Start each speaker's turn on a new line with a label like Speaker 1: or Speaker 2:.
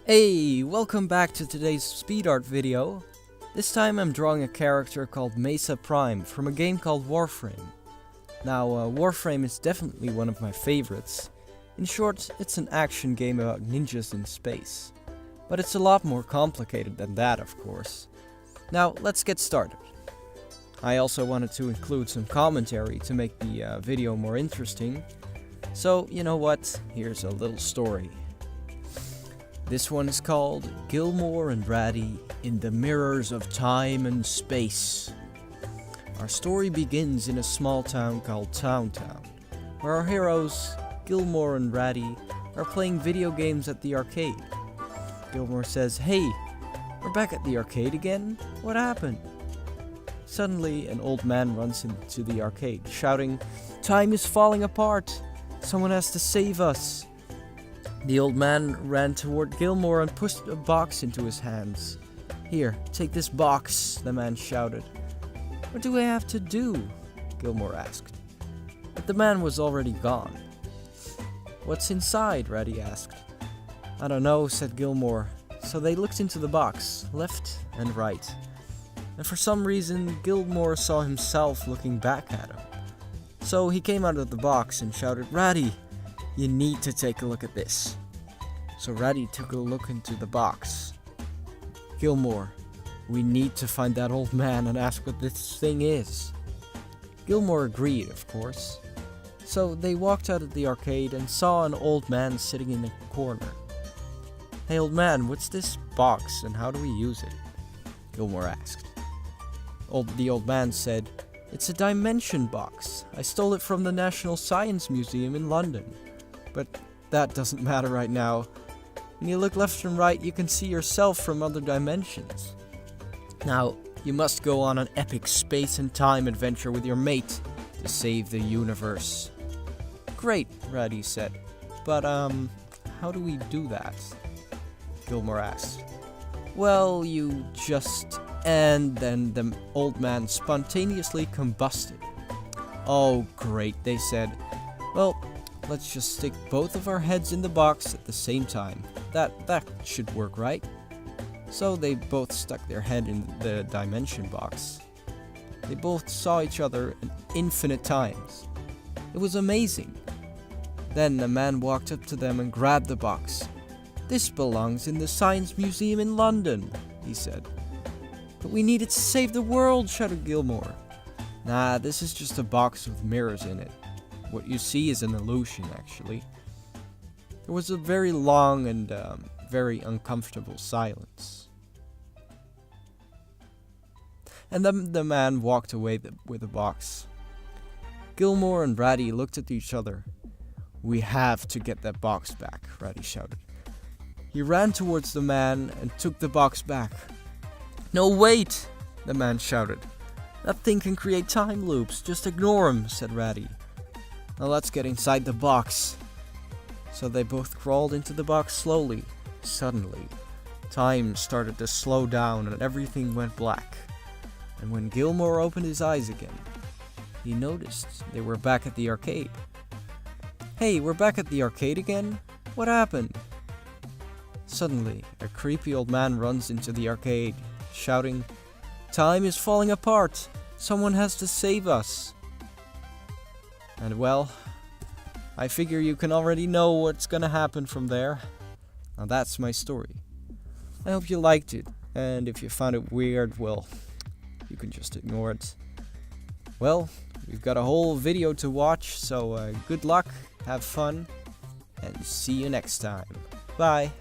Speaker 1: Hey, welcome back to today's SpeedArt video. This time I'm drawing a character called Mesa Prime from a game called Warframe. Now, Warframe is definitely one of my favorites. In short, it's an action game about ninjas in space. But it's a lot more complicated than that, of course. Now, let's get started. I also wanted to include some commentary to make the video more interesting. So, you know what? Here's a little story. This one is called Gilmore and Ratty in the Mirrors of Time and Space. Our story begins in a small town called Town, where our heroes, Gilmore and Ratty, are playing video games at the arcade. Gilmore says, "Hey, we're back at the arcade again? What happened?" Suddenly, an old man runs into the arcade, shouting, "Time is falling apart! Someone has to save us!" The old man ran toward Gilmore and pushed a box into his hands. "Here, take this box," the man shouted. "What do I have to do?" Gilmore asked. But the man was already gone. "What's inside?" Ratty asked. "I don't know," said Gilmore. So they looked into the box, left and right. And for some reason, Gilmore saw himself looking back at him. So he came out of the box and shouted, "Ratty, you need to take a look at this." So Ratty took a look into the box. "Gilmore, we need to find that old man and ask what this thing is." Gilmore agreed, of course. So they walked out of the arcade and saw an old man sitting in a corner. "Hey old man, what's this box and how do we use it?" Gilmore asked. The old man said, "It's a dimension box. I stole it from the National Science Museum in London. But that doesn't matter right now. When you look left and right, you can see yourself from other dimensions. Now, you must go on an epic space and time adventure with your mate to save the universe." "Great," Ratty said. "But, how do we do that?" Gilmore asked. "Well, you just..." And then the old man spontaneously combusted. "Oh, great," they said. "Well, let's just stick both of our heads in the box at the same time. That should work, right?" So they both stuck their head in the dimension box. They both saw each other infinite times. It was amazing. Then the man walked up to them and grabbed the box. "This belongs in the Science Museum in London," he said. "But we need it to save the world," shouted Gilmore. "Nah, this is just a box with mirrors in it. What you see is an illusion, actually." There was a very long and very uncomfortable silence. And then the man walked away with the box. Gilmore and Ratty looked at each other. "We have to get that box back," Ratty shouted. He ran towards the man and took the box back. "No, wait!" the man shouted. "That thing can create time loops. Just ignore him," said Ratty. "Now let's get inside the box." So they both crawled into the box slowly. Suddenly, time started to slow down and everything went black. And when Gilmore opened his eyes again, he noticed they were back at the arcade. "Hey, we're back at the arcade again? What happened?" Suddenly, a creepy old man runs into the arcade, shouting, "Time is falling apart! Someone has to save us!" And well, I figure you can already know what's gonna happen from there. Now that's my story. I hope you liked it, and if you found it weird, well, you can just ignore it. Well, we've got a whole video to watch, so good luck, have fun, and see you next time. Bye!